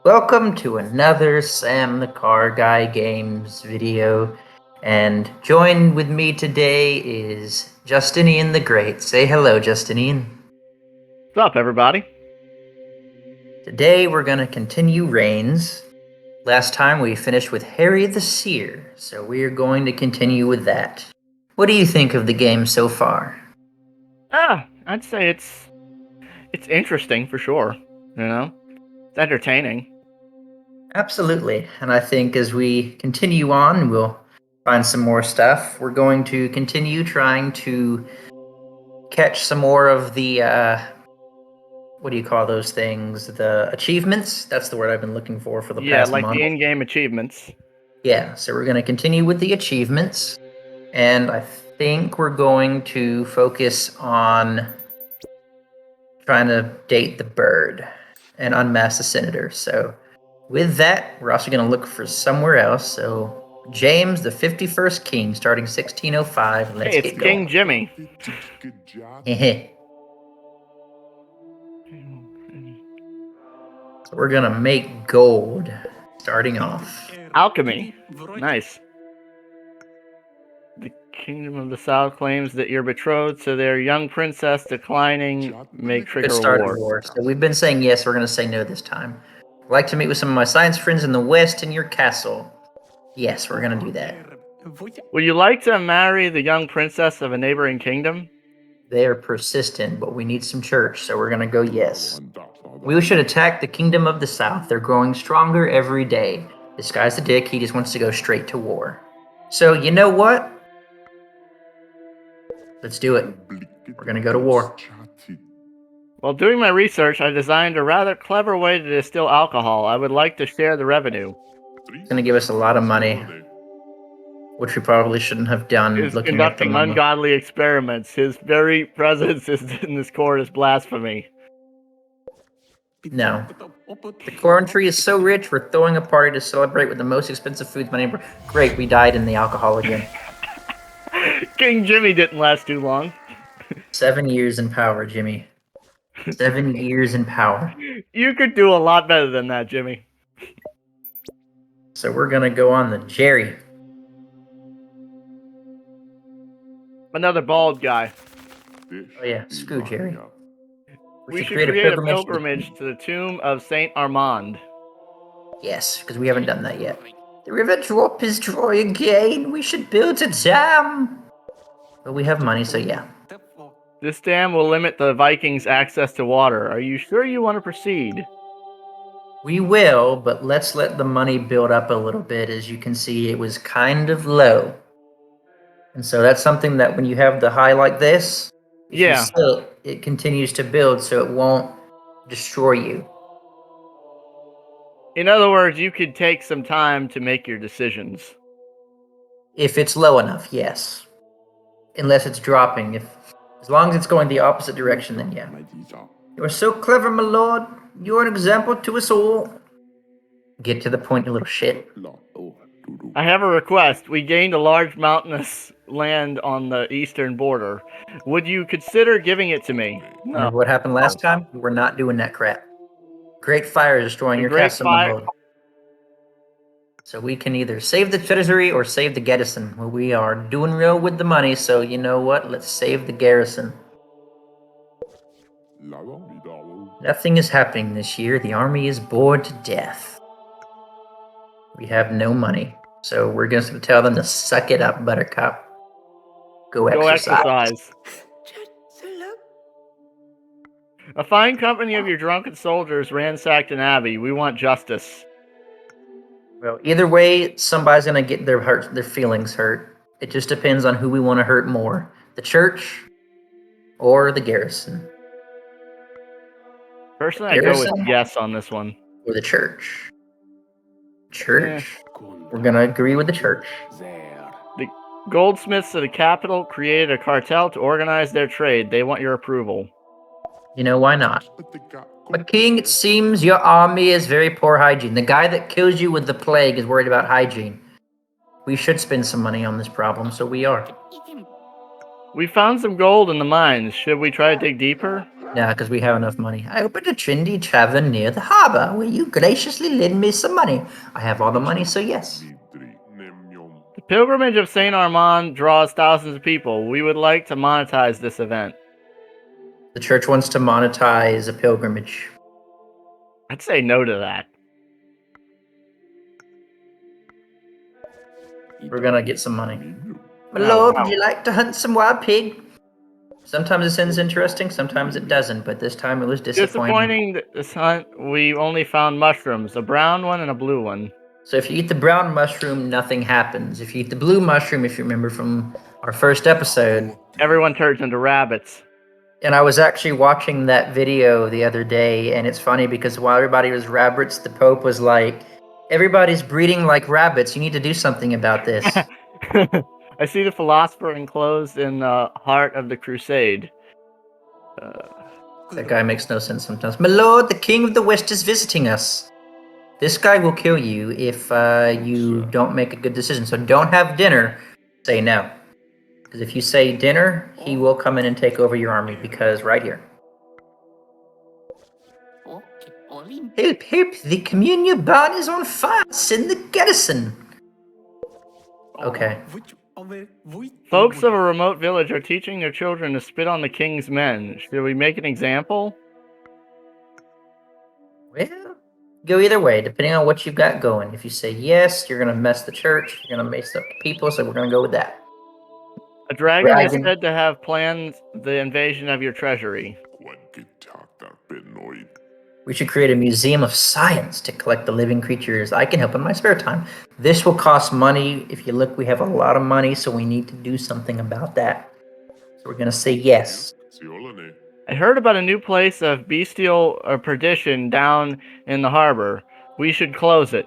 Welcome to another Sam the Car Guy Games video, and joined with me today is Justinian the Great. Say hello, Justinian. What's up, everybody? Today we're going to continue Reigns. Last time we finished with Harry the Seer, so we are going to continue with that. What do you think of the game so far? I'd say it's interesting for sure. It's entertaining. Absolutely, and I think as we continue on, we'll find some more stuff. We're going to continue trying to catch some more of the what do you call those things? The achievements. That's the word I've been looking for the past like month. the in-game achievements. Yeah, so we're going to continue with the achievements, and I think we're going to focus on trying to date the bird and unmask the senator. So with that, we're also going to look for somewhere else. So James, the 51st king, starting 1605. Let's Hey, it's get going. King Jimmy. So we're going to make gold starting off. Alchemy. Nice. The Kingdom of the South claims that you're betrothed to their young princess, declining may trigger Could start a war. a war. So we've been saying yes, we're going to say no this time. I'd like to meet with some of my science friends in the west in your castle. Yes, we're going to do that. Would you like to marry the young princess of a neighboring kingdom? They are persistent, but we need some church, so we're going to go yes. We should attack the Kingdom of the South. They're growing stronger every day. This guy's a dick. He just wants to go straight to war. So, you know what? Let's do it. We're going to go to war. While doing my research, I designed a rather clever way to distill alcohol. I would like to share the revenue. It's going to give us a lot of money, which we probably shouldn't have done. Is Looking at the conducting money. ungodly experiments. His very presence in this court is blasphemy. No. The corn tree is so rich, we're throwing a party to celebrate with the most expensive foods money. Great, we died in the alcohol again. King Jimmy didn't last too long. 7 years in power, Jimmy. 7 years in power. You could do a lot better than that, Jimmy. So we're gonna go on the Jerry. Another bald guy. Oh yeah, screw Jerry. We should create a pilgrimage to the tomb of Saint Armand. Yes, because we haven't done that yet. The river drop is dry again. We should build a dam. But we have money, so yeah. This dam will limit the Vikings' access to water. Are you sure you want to proceed? We will, but let's let the money build up a little bit. As you can see, it was kind of low. And so that's something that when you have the high like this, it continues to build, so it won't destroy you. In other words, you could take some time to make your decisions. If it's low enough, yes. Unless it's dropping. As long as it's going the opposite direction, then yeah. You are so clever, my lord. You're an example to us all. Get to the point, you little shit. I have a request. We gained a large mountainous land on the eastern border. Would you consider giving it to me? No. Remember what happened last time? We're not doing that crap. Great fire is destroying your castle. So we can either save the treasury or save the garrison. Well, we are doing real with the money, so you know what? Let's save the garrison. Nothing is happening this year. The army is bored to death. We have no money. So we're going to tell them to suck it up, Buttercup. Go exercise. A fine company of your drunken soldiers ransacked an abbey. We want justice. Well, either way, somebody's going to get their feelings hurt. It just depends on who we want to hurt more. The church or the garrison. Personally, I go with yes on this one. Or the church. Church? We're going to agree with the church. The goldsmiths of the capital created a cartel to organize their trade. They want your approval. You know, why not? But king, it seems your army is very poor hygiene. The guy that kills you with the plague is worried about hygiene. We should spend some money on this problem, so we are. We found some gold in the mines. Should we try to dig deeper? Yeah, because we have enough money. I opened a trendy tavern near the harbor where you graciously lend me some money. I have all the money, so yes. The pilgrimage of Saint Armand draws thousands of people. We would like to monetize this event. The church wants to monetize a pilgrimage. I'd say no to that. We're gonna get some money. My lord, would you like to hunt some wild pig? Sometimes it sounds interesting, sometimes it doesn't, but this time it was disappointing. This hunt, we only found mushrooms, a brown one and a blue one. So if you eat the brown mushroom, nothing happens. If you eat the blue mushroom, if you remember from our first episode, everyone turns into rabbits. And I was actually watching that video the other day, and it's funny because while everybody was rabbits, the Pope was like, everybody's breeding like rabbits. You need to do something about this. I see the philosopher enclosed in the heart of the crusade. That guy makes no sense sometimes. My lord, the king of the west is visiting us. This guy will kill you if you don't make a good decision. So don't have dinner. Say no. Because if you say dinner, he will come in and take over your army, because right here. Help, help, the communion barn is on fire. Send the garrison. Okay. Folks of a remote village are teaching their children to spit on the king's men. Should we make an example? Well, go either way, depending on what you've got going. If you say yes, you're going to mess the church. You're going to mess up the people, so we're going to go with that. A dragon is said to have planned the invasion of your treasury. We should create a museum of science to collect the living creatures. I can help in my spare time. This will cost money. If you look, we have a lot of money, so we need to do something about that. So we're going to say yes. I heard about a new place of bestial perdition down in the harbor. We should close it.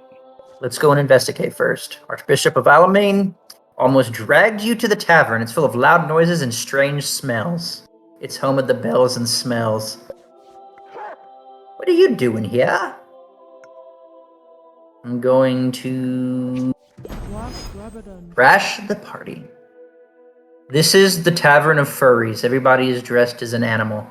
Let's go and investigate first. Archbishop of Alamein almost dragged you to the tavern. It's full of loud noises and strange smells. It's home of the bells and smells. What are you doing here? I'm going to crash the party. This is the Tavern of Furries. Everybody is dressed as an animal.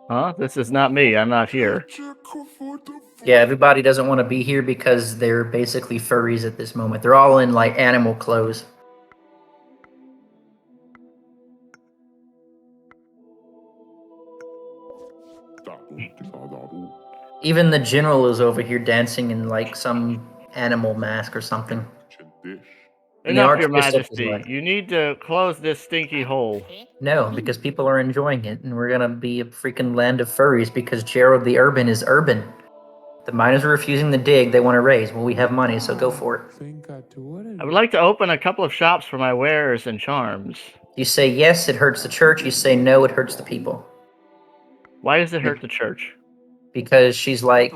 Huh? This is not me. I'm not here. Yeah, everybody doesn't want to be here because they're basically furries at this moment. They're all in, like, animal clothes. Even the general is over here dancing in, like, some animal mask or something. Enough, Your Majesty. Like, you need to close this stinky hole. No, because people are enjoying it, and we're gonna be a freaking land of furries because Gerald the Urban is urban. The miners are refusing the dig they want to raise. Well, we have money, so go for it. I would like to open a couple of shops for my wares and charms. You say yes, it hurts the church. You say no, it hurts the people. Why does it hurt the church? Because she's like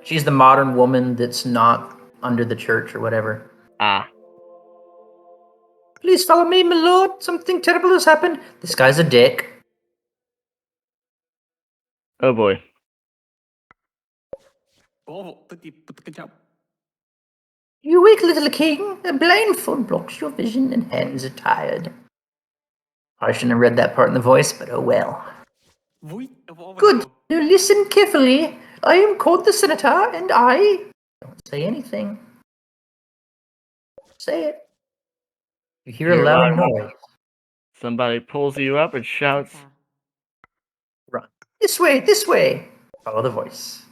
she's the modern woman that's not under the church or whatever. Ah. Please follow me, my lord. Something terrible has happened. This guy's a dick. Oh boy. You weak little king. A blindfold blocks your vision and hands are tired. I shouldn't have read that part in the voice, but oh well. Good. Now listen carefully. I am called the senator, and I don't say anything. Say it. You hear a loud noise. Somebody pulls you up and shouts, "Run. This way, this way." Follow the voice.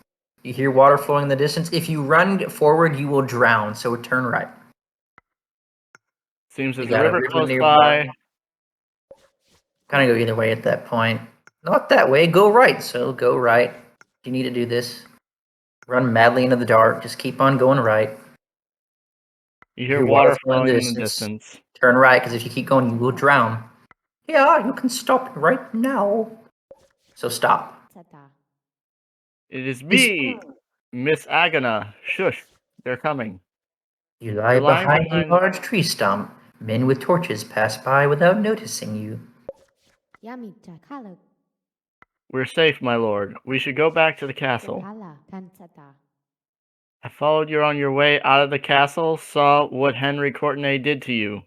You hear water flowing in the distance. If you run forward, you will drown, so turn right. Seems there's a river close by. Kind of go either way at that point. Not that way, go right, so go right. You need to do this. Run madly into the dark, just keep on going right. You hear water flowing in the distance. Turn right, because if you keep going, you will drown. Yeah, you can stop right now. So stop. It is me, Miss Agana. Shush, they're coming. You lie behind a large tree stump. Men with torches pass by without noticing you. We're safe, my lord. We should go back to the castle. I followed you on your way out of the castle, saw what Henry Courtenay did to you.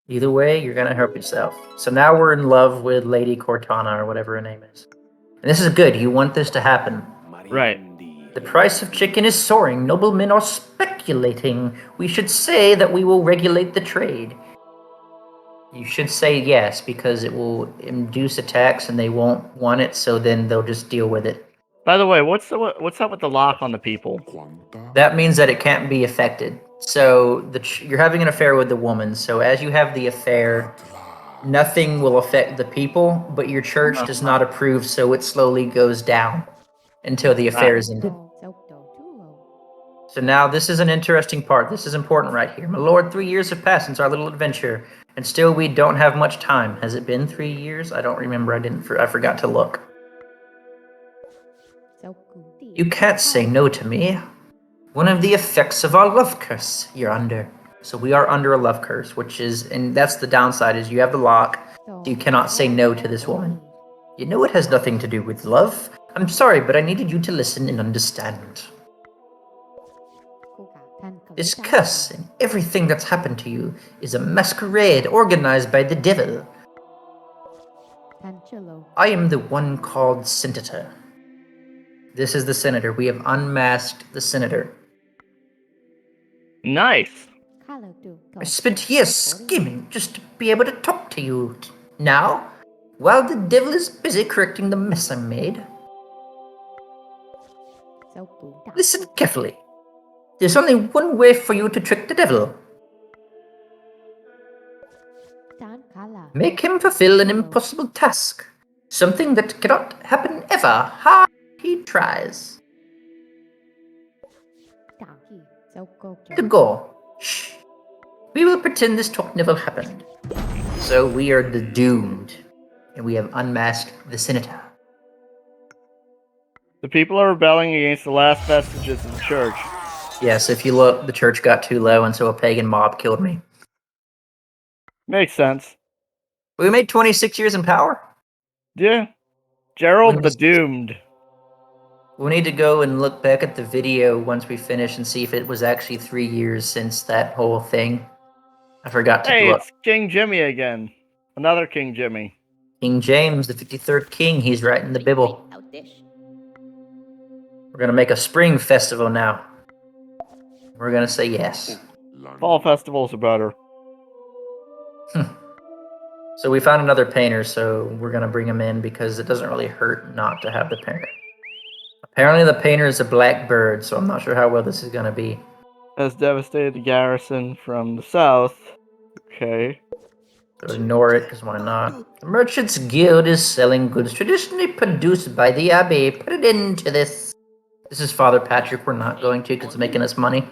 Either way, you're gonna help yourself. So now we're in love with Lady Cortana, or whatever her name is. And this is good. You want this to happen. Right. The price of chicken is soaring. Noblemen are speculating. We should say that we will regulate the trade. You should say yes, because it will induce attacks and they won't want it, so then they'll just deal with it. By the way, what's up with the lock on the people? That means that it can't be affected. So you're having an affair with the woman. So as you have the affair, nothing will affect the people, but your church does not approve, so it slowly goes down until the affair is ended. So now this is an interesting part. This is important right here. My lord, 3 years have passed since our little adventure, and still we don't have much time. Has it been 3 years? I don't remember. I forgot to look. You can't say no to me. One of the effects of our love curse you're under. So we are under a love curse, and that's the downside, is you have the lock, so you cannot say no to this woman. You know it has nothing to do with love. I'm sorry, but I needed you to listen and understand. This curse and everything that's happened to you is a masquerade organized by the devil. I am the one called Senator. This is the Senator. We have unmasked the Senator. Nice. I spent years scheming just to be able to talk to you. Now, while the devil is busy correcting the mess I made, listen carefully. There's only one way for you to trick the devil. Make him fulfill an impossible task. Something that cannot happen ever. Hard he tries. To go. Shh. We will pretend this talk never happened. So we are the doomed. And we have unmasked the Senator. The people are rebelling against the last vestiges of the church. Yes, if you look, the church got too low, and so a pagan mob killed me. Makes sense. We made 26 years in power? Yeah. Gerald the Doomed. We need to go and look back at the video once we finish and see if it was actually 3 years since that whole thing. I forgot to look. It's King Jimmy again. Another King Jimmy. King James, the 53rd king, he's right in the Bible. We're gonna make a spring festival now. We're gonna say yes. Fall festivals are better. So we found another painter, so we're gonna bring him in because it doesn't really hurt not to have the painter. Apparently the painter is a black bird, so I'm not sure how well this is gonna be. Has devastated the garrison from the south. Okay. So ignore it, because why not? The Merchants Guild is selling goods traditionally produced by the Abbey. Put it into this. This is Father Patrick. We're not going to, because it's making us money.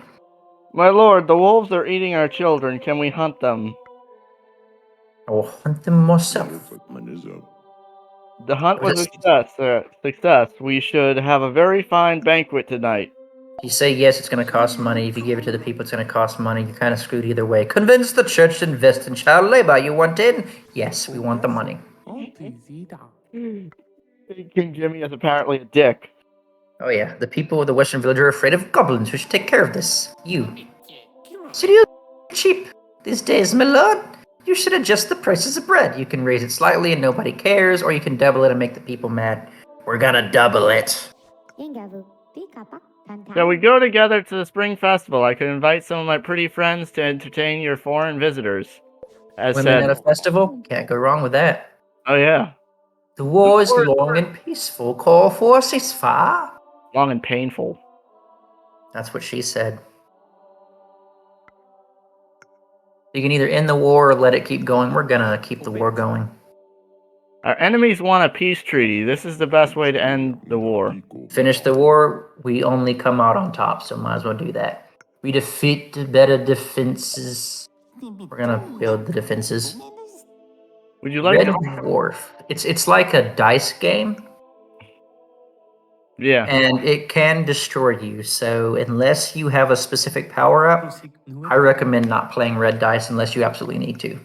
My lord, the wolves are eating our children. Can we hunt them? I will hunt them myself. The hunt was a success. We should have a very fine banquet tonight. If you say yes, it's going to cost money. If you give it to the people, it's going to cost money. You're kind of screwed either way. Convince the church to invest in child labor. You want in? Yes, we want the money. King Jimmy is apparently a dick. Oh yeah, the people of the Western Village are afraid of goblins. We should take care of this. You. Cereal cheap these days, my lord. You should adjust the prices of bread. You can raise it slightly and nobody cares, or you can double it and make the people mad. We're gonna double it. Shall we go together to the spring festival? I could invite some of my pretty friends to entertain your foreign visitors. Women at a festival? Can't go wrong with that. Oh yeah. The war is long and peaceful. Call for a ceasefire. Long and painful. That's what she said. You can either end the war or let it keep going. We're gonna keep the war going. Our enemies want a peace treaty. This is the best way to end the war. Finish the war, we only come out on top, so might as well do that. We defeat the better defenses. We're gonna build the defenses. Would you like Red Dwarf. It's like a dice game. Yeah. And it can destroy you, so unless you have a specific power-up, I recommend not playing red dice unless you absolutely need to.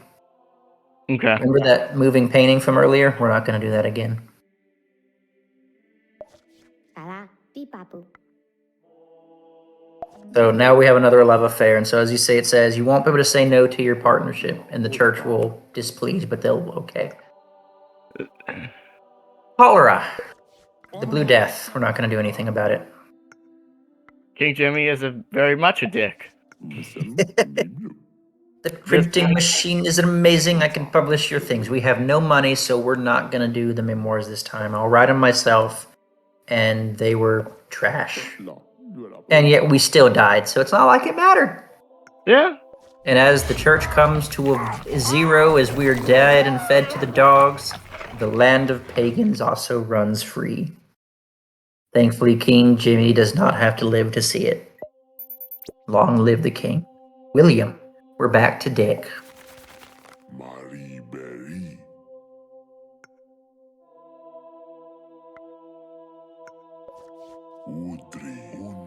Okay. Remember that moving painting from earlier? We're not going to do that again. So now we have another love affair. And so, as you say, it says you won't be able to say no to your partnership, and the church will displease, but they'll okay. Cholera, the Blue Death. We're not going to do anything about it. King Jimmy is very much a dick. The printing machine is amazing. I can publish your things. We have no money, so we're not going to do the memoirs this time. I'll write them myself, and they were trash. And yet we still died, so it's not like it mattered. Yeah. And as the church comes to a zero, as we are dead and fed to the dogs, the land of pagans also runs free. Thankfully, King Jimmy does not have to live to see it. Long live the king. William, we're back to Dick.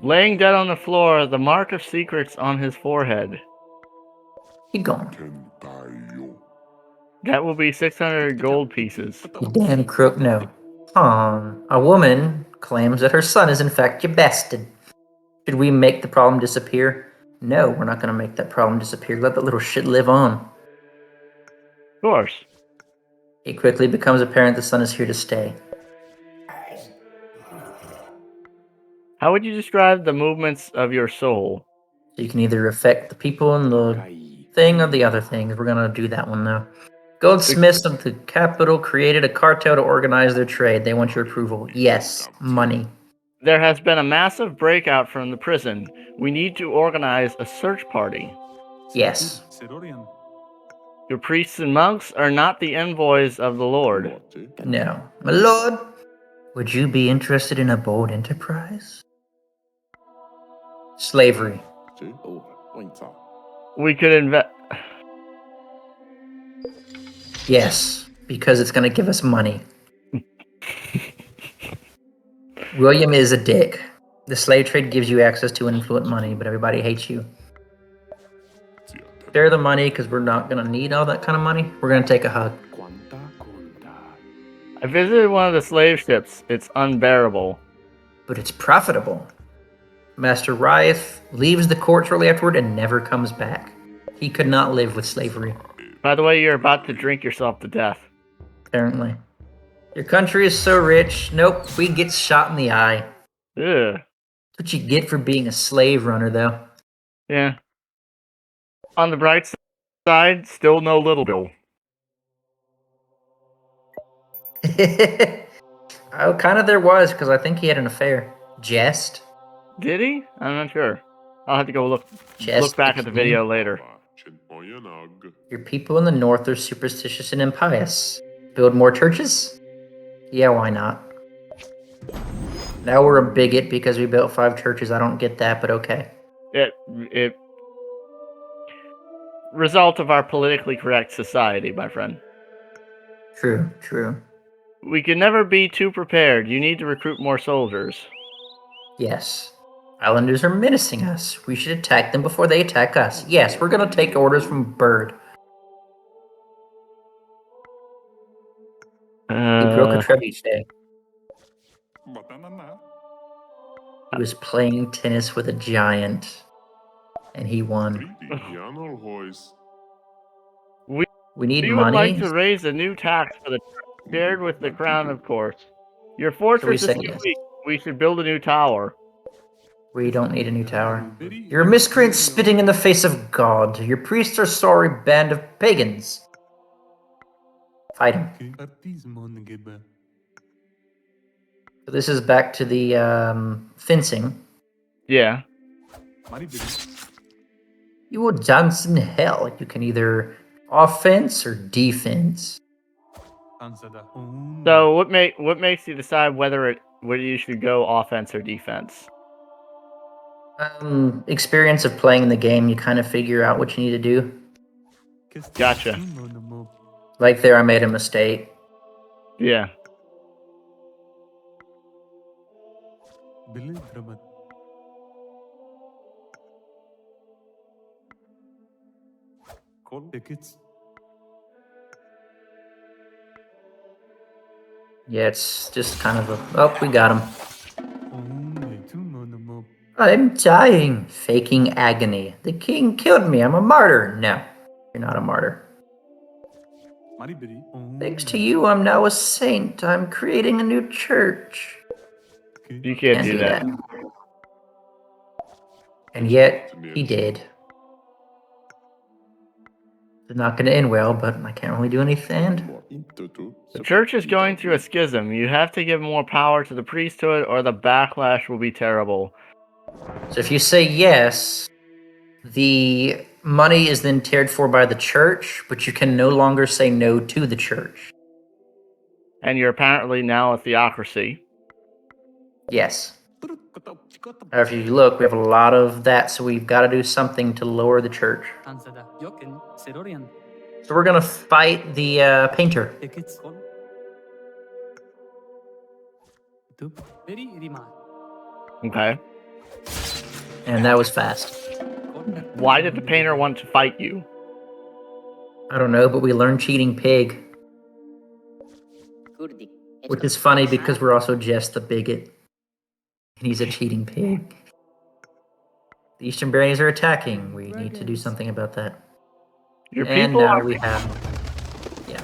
Laying dead on the floor, the mark of secrets on his forehead. Keep going. That will be 600 gold pieces. You damn crook, no. A woman claims that her son is in fact your bastard. Should we make the problem disappear? No, we're not going to make that problem disappear. Let that little shit live on. Of course. It quickly becomes apparent the son is here to stay. How would you describe the movements of your soul? So you can either affect the people in the thing or the other things. We're going to do that one, though. Goldsmiths of the capital created a cartel to organize their trade. They want your approval. Yes, money. There has been a massive breakout from the prison. We need to organize a search party. Yes. Your priests and monks are not the envoys of the Lord. No. My lord, would you be interested in a bold enterprise? Slavery. We could invest. Yes, because it's going to give us money. William is a dick. The slave trade gives you access to influent money, but everybody hates you. Share the money because we're not going to need all that kind of money. We're going to take a hug. I visited one of the slave ships. It's unbearable. But it's profitable. Master Rieth leaves the court shortly afterward and never comes back. He could not live with slavery. By the way, you're about to drink yourself to death. Apparently. Your country is so rich. Nope, we get shot in the eye. Ugh. That's what you get for being a slave runner, though. Yeah. On the bright side, still no Little Bill. Oh, kind of there was, because I think he had an affair. Jest? Did he? I'm not sure. I'll have to go look back at the King. video later. Your people in the north are superstitious and impious. Build more churches? Yeah, why not? Now we're a bigot because we built 5 churches. I don't get that, but okay. It result of our politically correct society, my friend. True, true. We can never be too prepared. You need to recruit more soldiers. Yes. Islanders are menacing us. We should attack them before they attack us. Yes, we're going to take orders from Bird. He broke a trebuchet. He was playing tennis with a giant, and he won. We need We money. would like to raise a new tax for the shared with the crown, of course. Your fortress is too weak. We should build a new tower. We don't need a new tower. You're a miscreant spitting in the face of God. Your priests are sorry band of pagans. Fight him. So this is back to the fencing. Yeah. You will dance in hell. You can either offense or defense. So what makes you decide whether you should go offense or defense? Experience of playing the game, you kind of figure out what you need to do. Gotcha. Like there, I made a mistake. Yeah. Yeah, it's just kind of a... Oh, we got him. I'm dying, faking agony. The king killed me. I'm a martyr. No, you're not a martyr. Thanks to you, I'm now a saint. I'm creating a new church. You can't do that. And yet, he did. It's not going to end well, but I can't really do anything. The church is going through a schism. You have to give more power to the priesthood, or the backlash will be terrible. So if you say yes, the money is then cared for by the church, but you can no longer say no to the church. And you're apparently now a theocracy. Yes. However, if you look, we have a lot of that, so we've got to do something to lower the church. So we're going to fight the painter. Okay. And that was fast. Why did the painter want to fight you? I don't know, but we learned cheating pig. Which is funny because we're also just the bigot. And he's a cheating pig. The Eastern Baronies are attacking. We need to do something about that. Your And people now are... we have... Yeah.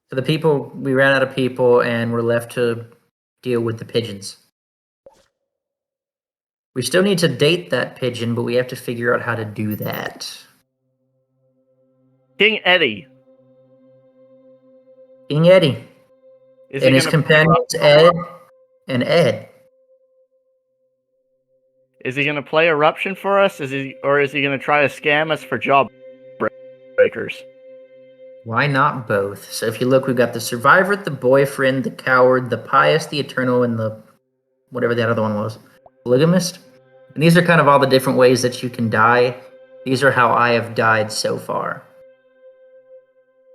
So the people, we ran out of people and we're left to deal with the pigeons. We still need to date that pigeon, but we have to figure out how to do that. King Eddie. King Eddie. And his companions, Ed and Ed. Is he going to play Eruption for us? Is he going to try to scam us for job breakers? Why not both? So if you look, we've got the Survivor, the Boyfriend, the Coward, the Pious, the Eternal, and the whatever that other one was. Polygamist? And these are kind of all the different ways that you can die. These are how I have died so far.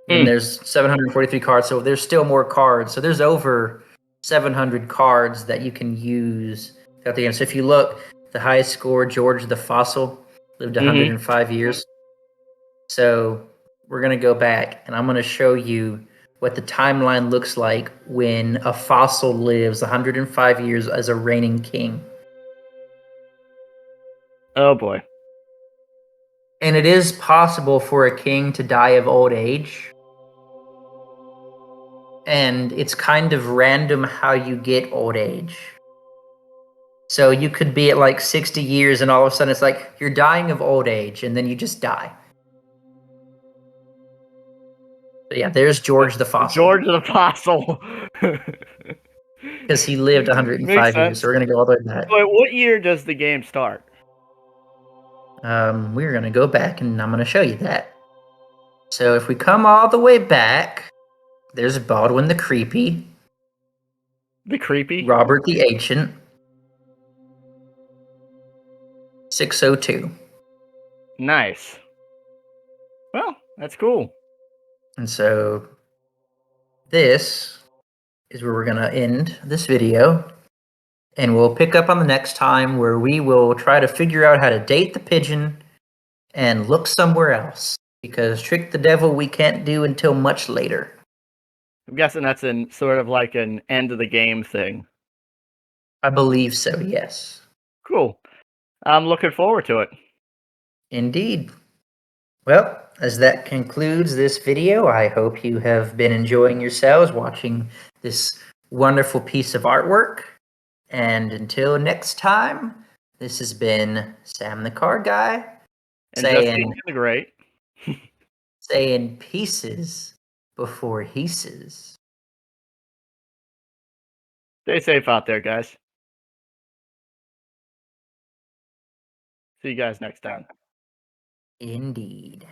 And there's 743 cards, so there's still more cards. So there's over 700 cards that you can use throughout the game. So if you look, the highest score, George the Fossil, lived 105 years. So we're going to go back, and I'm going to show you what the timeline looks like when a fossil lives 105 years as a reigning king. Oh, boy. And it is possible for a king to die of old age. And it's kind of random how you get old age. So you could be at like 60 years and all of a sudden it's like you're dying of old age and then you just die. But yeah, there's George the Fossil. George the Fossil. Because he lived 105 years, so we're going to go all the way back. Wait, what year does the game start? We're going to go back and I'm going to show you that. So if we come all the way back, there's Baldwin the Creepy. The Creepy? Robert the Ancient. 602. Nice. Well, that's cool. And so this is where we're going to end this video. And we'll pick up on the next time where we will try to figure out how to date the pigeon and look somewhere else. Because trick the devil we can't do until much later. I'm guessing that's in sort of like an end of the game thing. I believe so, yes. Cool. I'm looking forward to it. Indeed. Well, as that concludes this video, I hope you have been enjoying yourselves watching this wonderful piece of artwork. And until next time, this has been Sam the Card Guy and Justinian the Great saying pieces before heases. Stay safe out there, guys. See you guys next time. Indeed.